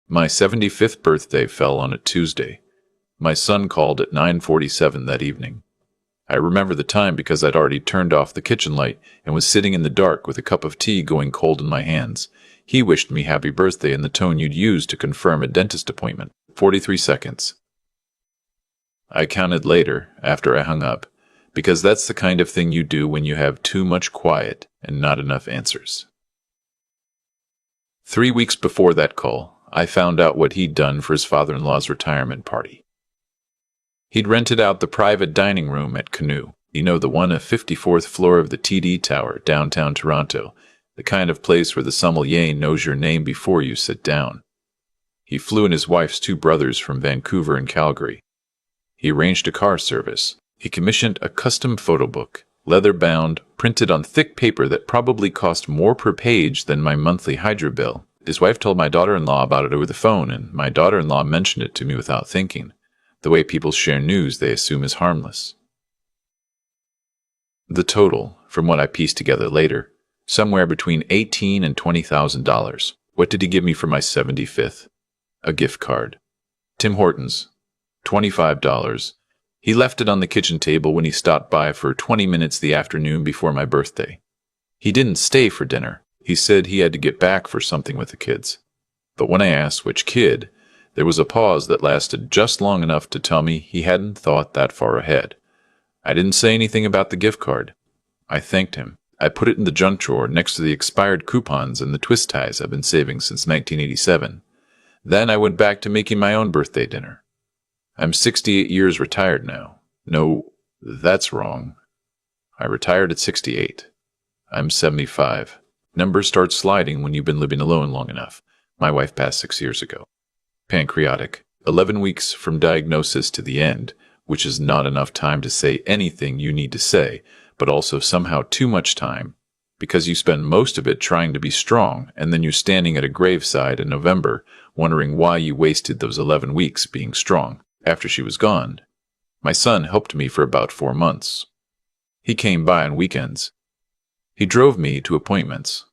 My 75th birthday fell on a Tuesday. My son called at 9:47 that evening. I remember the time because I'd already turned off the kitchen light and was sitting in the dark with a cup of tea going cold in my hands. He wished me happy birthday in the tone you'd use to confirm a dentist appointment. 43 seconds. I counted later, after I hung up, because that's the kind of thing you do when you have too much quiet and not enough answers. 3 weeks before that call, I found out what he'd done for his father-in-law's retirement party. He'd rented out the private dining room at Canoe. You know, the one on the 54th floor of the TD Tower, downtown Toronto, the kind of place where the sommelier knows your name before you sit down. He flew in his wife's 2 brothers from Vancouver and Calgary. He arranged a car service. He commissioned a custom photo book, leather-bound, printed on thick paper that probably cost more per page than my monthly hydro bill. His wife told my daughter-in-law about it over the phone, and my daughter-in-law mentioned it to me without thinking. The way people share news they assume is harmless. The total, from what I pieced together later, somewhere between $18,000 and $20,000. What did he give me for my 75th? A gift card. Tim Hortons. $25. He left it on the kitchen table when he stopped by for 20 minutes the afternoon before my birthday. He didn't stay for dinner. He said he had to get back for something with the kids. But when I asked which kid, there was a pause that lasted just long enough to tell me he hadn't thought that far ahead. I didn't say anything about the gift card. I thanked him. I put it in the junk drawer next to the expired coupons and the twist ties I've been saving since 1987. Then I went back to making my own birthday dinner. I'm 68 years retired now. No, that's wrong. I retired at 68. I'm 75. Numbers start sliding when you've been living alone long enough. My wife passed 6 years ago. Pancreatic. 11 weeks from diagnosis to the end, which is not enough time to say anything you need to say, but also somehow too much time, because you spend most of it trying to be strong, and then you're standing at a graveside in November, wondering why you wasted those 11 weeks being strong. After she was gone, my son helped me for about 4 months. He came by on weekends. He drove me to appointments.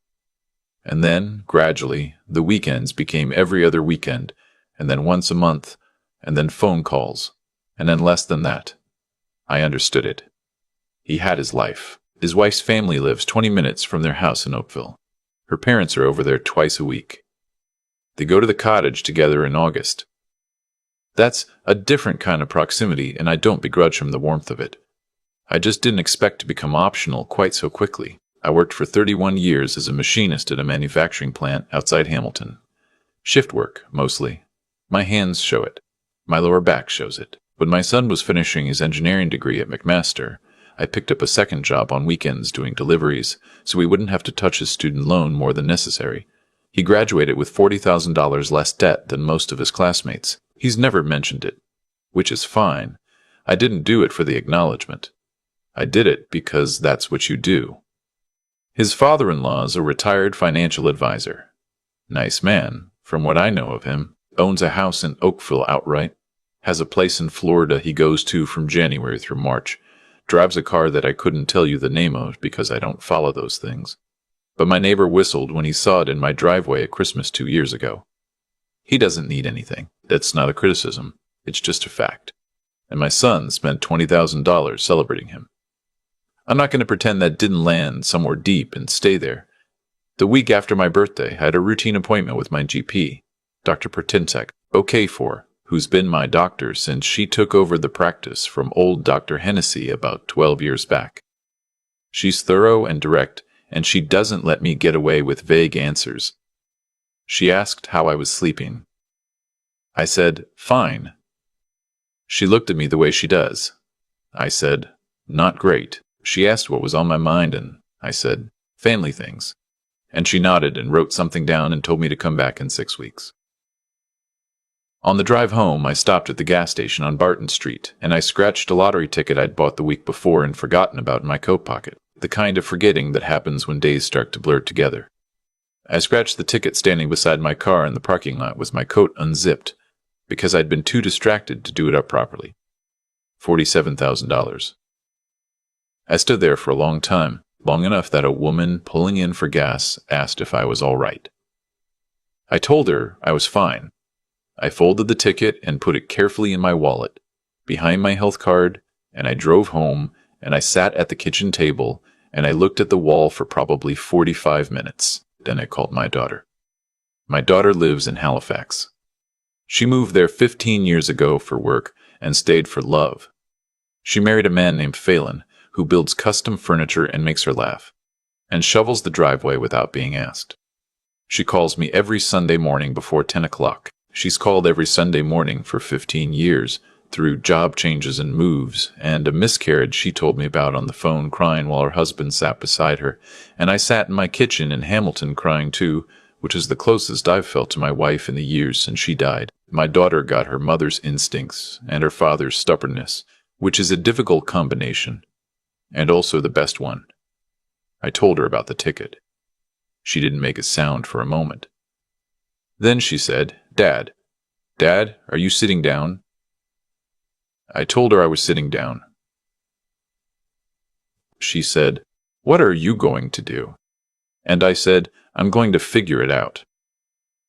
And then, gradually, the weekends became every other weekend, and then once a month, and then phone calls, and then less than that. I understood it. He had his life. His wife's family lives 20 minutes from their house in Oakville. Her parents are over there twice a week. They go to the cottage together in August. That's a different kind of proximity, and I don't begrudge him the warmth of it. I just didn't expect to become optional quite so quickly. I worked for 31 years as a machinist at a manufacturing plant outside Hamilton. Shift work, mostly. My hands show it. My lower back shows it. When my son was finishing his engineering degree at McMaster, I picked up a second job on weekends doing deliveries, so he wouldn't have to touch his student loan more than necessary. He graduated with $40,000 less debt than most of his classmates. He's never mentioned it, which is fine. I didn't do it for the acknowledgement. I did it because that's what you do. His father-in-law is a retired financial advisor. Nice man, from what I know of him. Owns a house in Oakville outright. Has a place in Florida he goes to from January through March. Drives a car that I couldn't tell you the name of because I don't follow those things. But my neighbor whistled when he saw it in my driveway at Christmas 2 years ago. He doesn't need anything. That's not a criticism. It's just a fact. And my son spent $20,000 celebrating him. I'm not going to pretend that didn't land somewhere deep and stay there. The week after my birthday, I had a routine appointment with my GP, Dr. Pertintek, OK4, who's been my doctor since she took over the practice from old Dr. Hennessy about 12 years back. She's thorough and direct, and she doesn't let me get away with vague answers. She asked how I was sleeping. I said, fine. She looked at me the way she does. I said, not great. She asked what was on my mind, and I said, family things. And she nodded and wrote something down and told me to come back in 6 weeks. On the drive home, I stopped at the gas station on Barton Street, and I scratched a lottery ticket I'd bought the week before and forgotten about in my coat pocket, the kind of forgetting that happens when days start to blur together. I scratched the ticket standing beside my car in the parking lot with my coat unzipped, because I'd been too distracted to do it up properly. $47,000. I stood there for a long time, long enough that a woman pulling in for gas asked if I was all right. I told her I was fine, I folded the ticket and put it carefully in my wallet, behind my health card, and I drove home, and I sat at the kitchen table, and I looked at the wall for probably 45 minutes. Then I called my daughter. My daughter lives in Halifax. She moved there 15 years ago for work and stayed for love. She married a man named Phelan, who builds custom furniture and makes her laugh, and shovels the driveway without being asked. She calls me every Sunday morning before 10 o'clock. She's called every Sunday morning for 15 years, through job changes and moves, and a miscarriage she told me about on the phone, crying while her husband sat beside her, and I sat in my kitchen in Hamilton crying too, which is the closest I've felt to my wife in the years since she died. My daughter got her mother's instincts and her father's stubbornness, which is a difficult combination, and also the best one. I told her about the ticket. She didn't make a sound for a moment. Then she said, Dad, are you sitting down? I told her I was sitting down. She said, What are you going to do? And I said, I'm going to figure it out.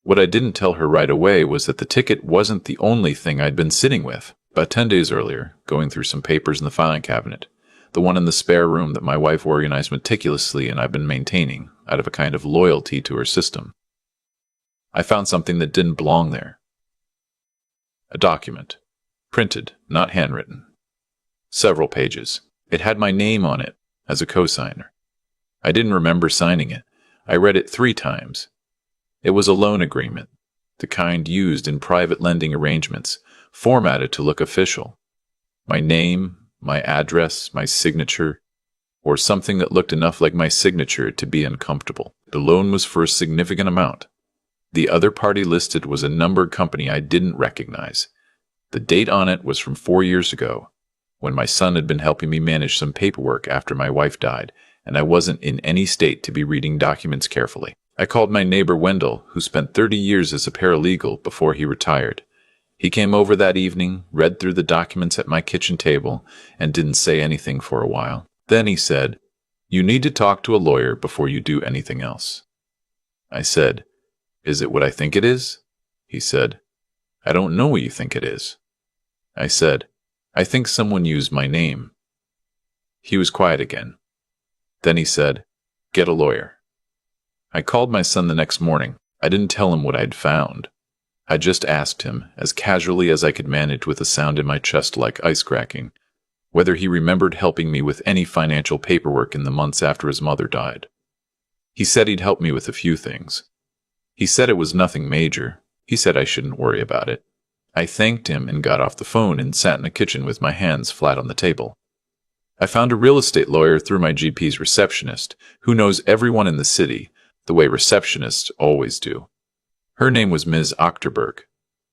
What I didn't tell her right away was that the ticket wasn't the only thing I'd been sitting with. About 10 days earlier, going through some papers in the filing cabinet, the one in the spare room that my wife organized meticulously and I've been maintaining out of a kind of loyalty to her system, I found something that didn't belong there. A document. Printed, not handwritten. Several pages. It had my name on it as a co-signer. I didn't remember signing it. I read it 3 times. It was a loan agreement, the kind used in private lending arrangements, formatted to look official. My name, my address, my signature, or something that looked enough like my signature to be uncomfortable. The loan was for a significant amount. The other party listed was a numbered company I didn't recognize. The date on it was from 4 years ago, when my son had been helping me manage some paperwork after my wife died, and I wasn't in any state to be reading documents carefully. I called my neighbor Wendell, who spent 30 years as a paralegal before he retired. He came over that evening, read through the documents at my kitchen table, and didn't say anything for a while. Then he said, You need to talk to a lawyer before you do anything else. I said, Is it what I think it is? He said, I don't know what you think it is. I said, I think someone used my name. He was quiet again. Then he said, Get a lawyer. I called my son the next morning. I didn't tell him what I'd found. I just asked him, as casually as I could manage with a sound in my chest like ice cracking, whether he remembered helping me with any financial paperwork in the months after his mother died. He said he'd help me with a few things. He said it was nothing major. He said I shouldn't worry about it. I thanked him and got off the phone and sat in the kitchen with my hands flat on the table. I found a real estate lawyer through my GP's receptionist, who knows everyone in the city, the way receptionists always do. Her name was Ms. Ochterberg.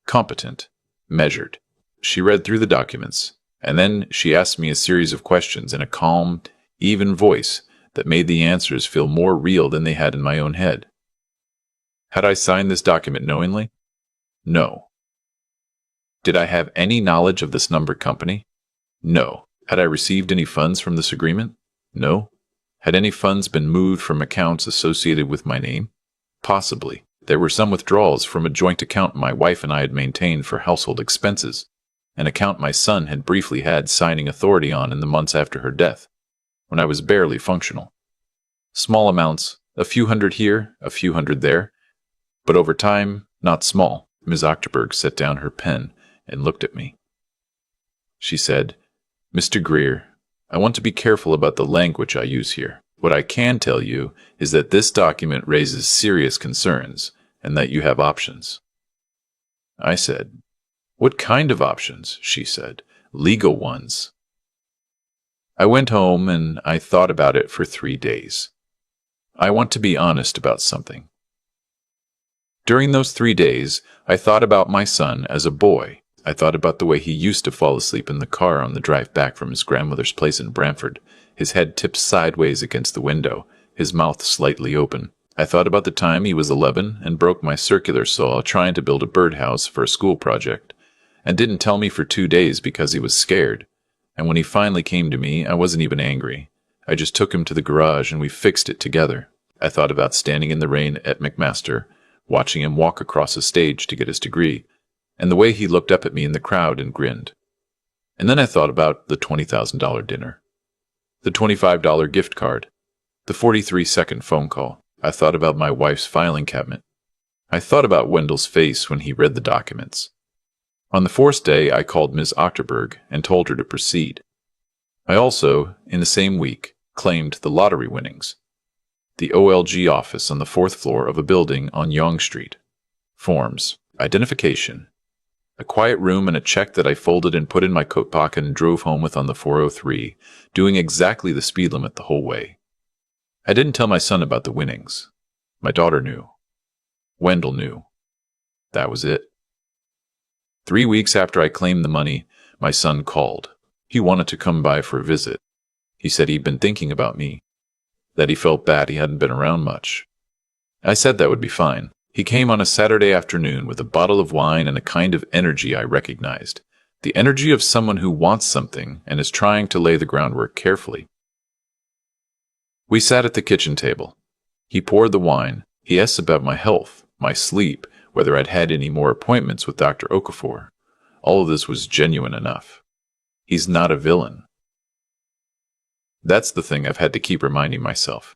Competent. Measured. She read through the documents, and then she asked me a series of questions in a calm, even voice that made the answers feel more real than they had in my own head. Had I signed this document knowingly? No. Did I have any knowledge of this numbered company? No. Had I received any funds from this agreement? No. Had any funds been moved from accounts associated with my name? Possibly. There were some withdrawals from a joint account my wife and I had maintained for household expenses, an account my son had briefly had signing authority on in the months after her death, when I was barely functional. Small amounts, a few hundred here, a few hundred there, but over time, not small. Ms. Ochterberg set down her pen and looked at me. She said, Mr. Greer, I want to be careful about the language I use here. What I can tell you is that this document raises serious concerns and that you have options. I said, What kind of options? She said, Legal ones. I went home and I thought about it for 3 days. I want to be honest about something. During those 3 days, I thought about my son as a boy. I thought about the way he used to fall asleep in the car on the drive back from his grandmother's place in Brantford, his head tipped sideways against the window, his mouth slightly open. I thought about the time he was 11 and broke my circular saw trying to build a birdhouse for a school project, and didn't tell me for 2 days because he was scared. And when he finally came to me, I wasn't even angry. I just took him to the garage and we fixed it together. I thought about standing in the rain at McMaster, watching him walk across a stage to get his degree, and the way he looked up at me in the crowd and grinned. And then I thought about the $20,000 dinner, the $25 gift card, the 43-second phone call. I thought about my wife's filing cabinet. I thought about Wendell's face when he read the documents. On the fourth day, I called Ms. Ochterberg and told her to proceed. I also, in the same week, claimed the lottery winnings. The OLG office on the fourth floor of a building on Yonge Street. Forms, identification, a quiet room and a check that I folded and put in my coat pocket and drove home with on the 403, doing exactly the speed limit the whole way. I didn't tell my son about the winnings. My daughter knew. Wendell knew. That was it. 3 weeks after I claimed the money, my son called. He wanted to come by for a visit. He said he'd been thinking about me, that he felt bad he hadn't been around much. I said that would be fine. He came on a Saturday afternoon with a bottle of wine and a kind of energy I recognized, the energy of someone who wants something and is trying to lay the groundwork carefully. We sat at the kitchen table. He poured the wine. He asked about my health, my sleep, whether I'd had any more appointments with Dr. Okafor. All of this was genuine enough. He's not a villain. That's the thing I've had to keep reminding myself.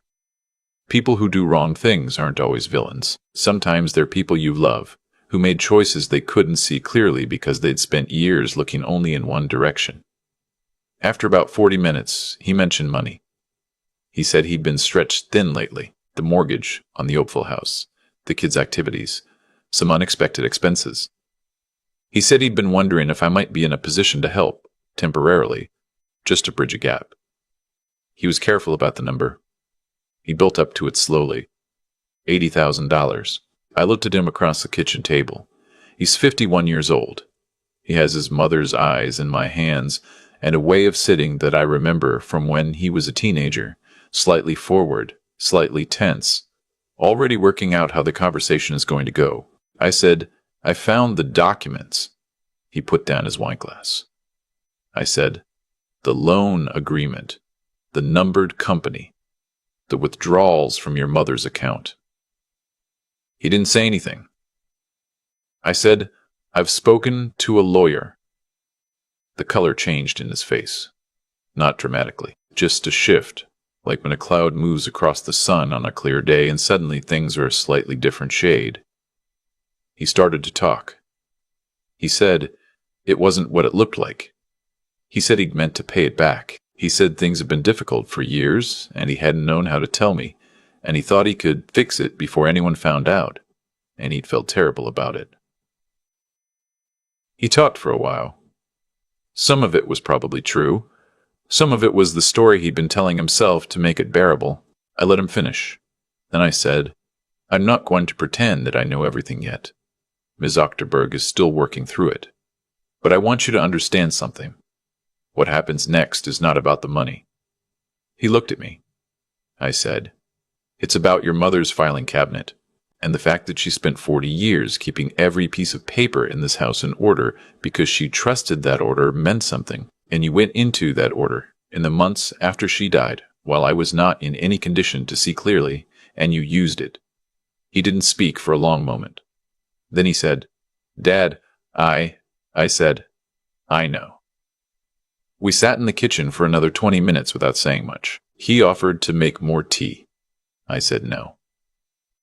People who do wrong things aren't always villains. Sometimes they're people you love, who made choices they couldn't see clearly because they'd spent years looking only in one direction. After about 40 minutes, he mentioned money. He said he'd been stretched thin lately, the mortgage on the Oakville house, the kids' activities, some unexpected expenses. He said he'd been wondering if I might be in a position to help, temporarily, just to bridge a gap. He was careful about the number. He built up to it slowly. $80,000. I looked at him across the kitchen table. He's 51 years old. He has his mother's eyes in my hands and a way of sitting that I remember from when he was a teenager, slightly forward, slightly tense, already working out how the conversation is going to go. I said, "I found the documents." He put down his wineglass. I said, "The loan agreement, the numbered company, the withdrawals from your mother's account." He didn't say anything. I said, "I've spoken to a lawyer." The color changed in his face. Not dramatically, just a shift, like when a cloud moves across the sun on a clear day and suddenly things are a slightly different shade. He started to talk. He said it wasn't what it looked like. He said he'd meant to pay it back. He said things had been difficult for years, and he hadn't known how to tell me, and he thought he could fix it before anyone found out, and he'd felt terrible about it. He talked for a while. Some of it was probably true. Some of it was the story he'd been telling himself to make it bearable. I let him finish. Then I said, "I'm not going to pretend that I know everything yet. Ms. Ochterberg is still working through it. But I want you to understand something. What happens next is not about the money." He looked at me. I said, "It's about your mother's filing cabinet, and the fact that she spent 40 years keeping every piece of paper in this house in order because she trusted that order meant something, and you went into that order in the months after she died, while I was not in any condition to see clearly, and you used it." He didn't speak for a long moment. Then he said, "Dad, I said, "I know." We sat in the kitchen for another 20 minutes without saying much. He offered to make more tea. I said no.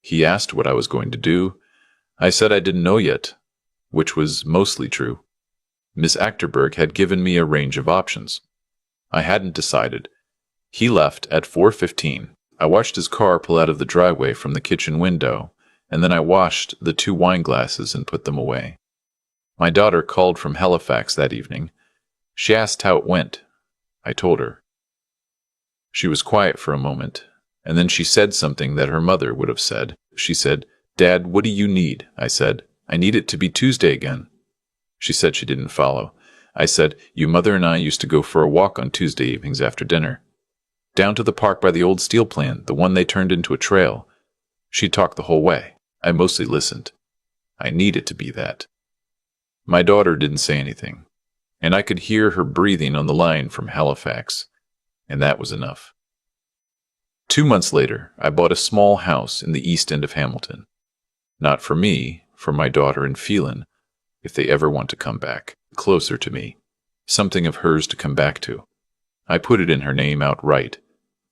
He asked what I was going to do. I said I didn't know yet, which was mostly true. Miss Achterberg had given me a range of options. I hadn't decided. He left at 4:15. I watched his car pull out of the driveway from the kitchen window, and then I washed the 2 wine glasses and put them away. My daughter called from Halifax that evening. She asked how it went. I told her. She was quiet for a moment, and then she said something that her mother would have said. She said, "Dad, what do you need?" I said, "I need it to be Tuesday again." She said she didn't follow. I said, "Your mother and I used to go for a walk on Tuesday evenings after dinner. Down to the park by the old steel plant, the one they turned into a trail." She talked the whole way. I mostly listened. I needed to be that. My daughter didn't say anything, and I could hear her breathing on the line from Halifax, and that was enough. 2 months later, I bought a small house in the east end of Hamilton. Not for me, for my daughter and Phelan, if they ever want to come back, closer to me, something of hers to come back to. I put it in her name outright.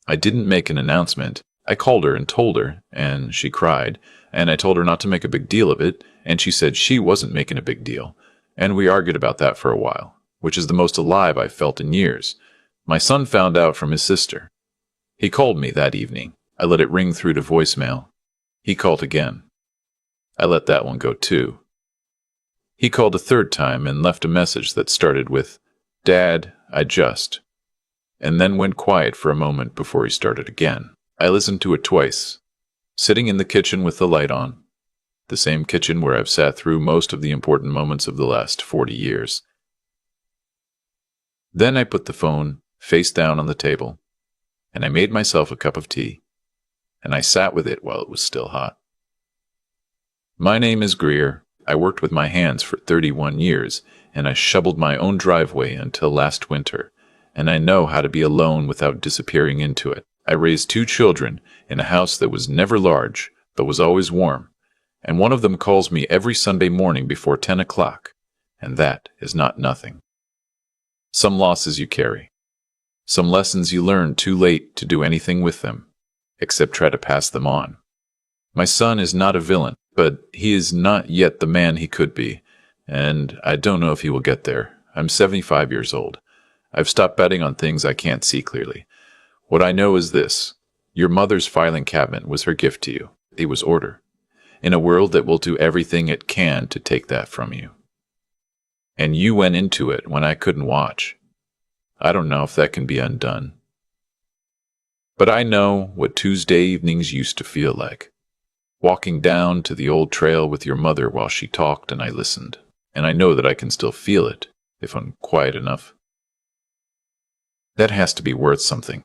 I didn't make an announcement. I called her and told her, and she cried, and I told her not to make a big deal of it, and she said she wasn't making a big deal, and we argued about that for a while, which is the most alive I've felt in years. My son found out from his sister. He called me that evening. I let it ring through to voicemail. He called again. I let that one go too. He called a third time and left a message that started with, "Dad, I just," and then went quiet for a moment before he started again. I listened to it twice, sitting in the kitchen with the light on, the same kitchen where I've sat through most of the important moments of the last 40 years. Then I put the phone face down on the table, and I made myself a cup of tea, and I sat with it while it was still hot. My name is Greer. I worked with my hands for 31 years, and I shoveled my own driveway until last winter, and I know how to be alone without disappearing into it. I raised 2 children in a house that was never large, but was always warm, and one of them calls me every Sunday morning before 10 o'clock, and that is not nothing. Some losses you carry, some lessons you learn too late to do anything with them, except try to pass them on. My son is not a villain, but he is not yet the man he could be, and I don't know if he will get there. I'm 75 years old. I've stopped betting on things I can't see clearly. What I know is this: your mother's filing cabinet was her gift to you. It was order, in a world that will do everything it can to take that from you. And you went into it when I couldn't watch. I don't know if that can be undone. But I know what Tuesday evenings used to feel like. Walking down to the old trail with your mother while she talked and I listened. And I know that I can still feel it, if I'm quiet enough. That has to be worth something.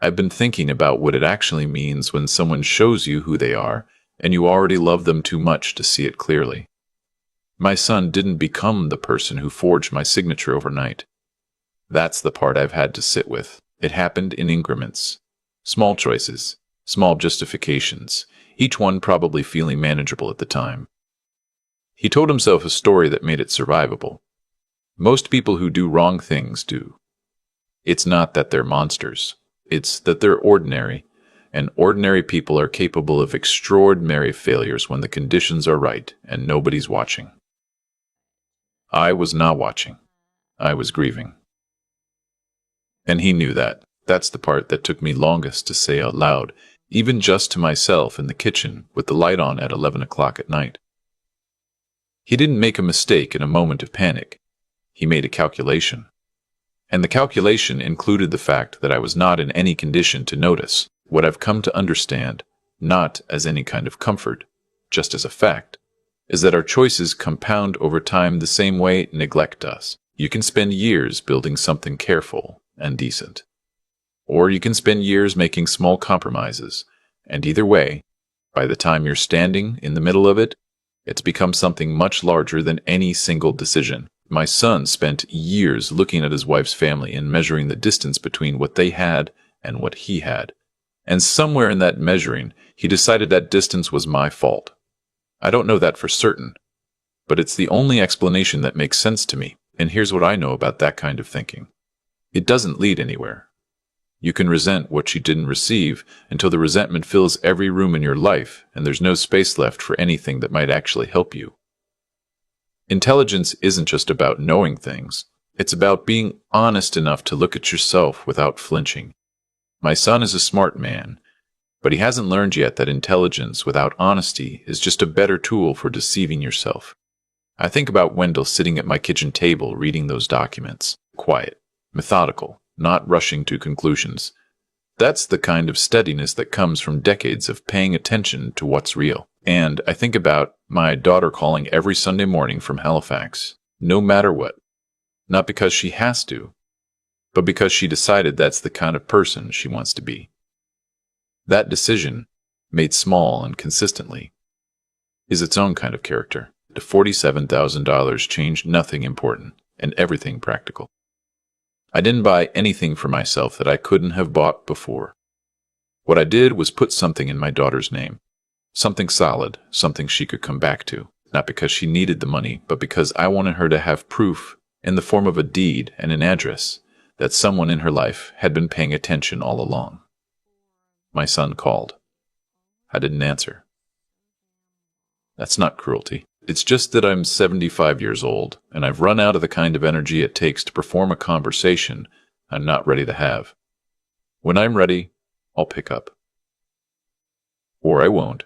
I've been thinking about what it actually means when someone shows you who they are, and you already love them too much to see it clearly. My son didn't become the person who forged my signature overnight. That's the part I've had to sit with. It happened in increments. Small choices, small justifications, each one probably feeling manageable at the time. He told himself a story that made it survivable. Most people who do wrong things do. It's not that they're monsters. It's that they're ordinary, and ordinary people are capable of extraordinary failures when the conditions are right and nobody's watching. I was not watching. I was grieving. And he knew that. That's the part that took me longest to say out loud, even just to myself in the kitchen with the light on at 11 o'clock at night. He didn't make a mistake in a moment of panic. He made a calculation. And the calculation included the fact that I was not in any condition to notice what I've come to understand, not as any kind of comfort, just as a fact, is that our choices compound over time the same way neglect does. You can spend years building something careful and decent. Or you can spend years making small compromises, and either way, by the time you're standing in the middle of it, it's become something much larger than any single decision. My son spent years looking at his wife's family and measuring the distance between what they had and what he had. And somewhere in that measuring, he decided that distance was my fault. I don't know that for certain, but it's the only explanation that makes sense to me, and here's what I know about that kind of thinking. It doesn't lead anywhere. You can resent what you didn't receive until the resentment fills every room in your life and there's no space left for anything that might actually help you. Intelligence isn't just about knowing things. It's about being honest enough to look at yourself without flinching. My son is a smart man, but he hasn't learned yet that intelligence without honesty is just a better tool for deceiving yourself. I think about Wendell sitting at my kitchen table reading those documents, quiet, methodical, not rushing to conclusions. That's the kind of steadiness that comes from decades of paying attention to what's real. And I think about my daughter calling every Sunday morning from Halifax, no matter what. Not because she has to, but because she decided that's the kind of person she wants to be. That decision, made small and consistently, is its own kind of character. The $47,000 changed nothing important and everything practical. I didn't buy anything for myself that I couldn't have bought before. What I did was put something in my daughter's name. Something solid, something she could come back to. not because she needed the money, but because I wanted her to have proof in the form of a deed and an address that someone in her life had been paying attention all along. My son called. I didn't answer. That's not cruelty. It's just that I'm 75 years old, and I've run out of the kind of energy it takes to perform a conversation I'm not ready to have. When I'm ready, I'll pick up. Or I won't.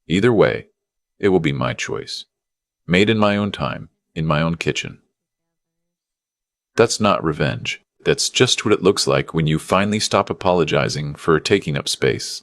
Either way, it will be my choice. Made in my own time, in my own kitchen. That's not revenge. That's just what it looks like when you finally stop apologizing for taking up space.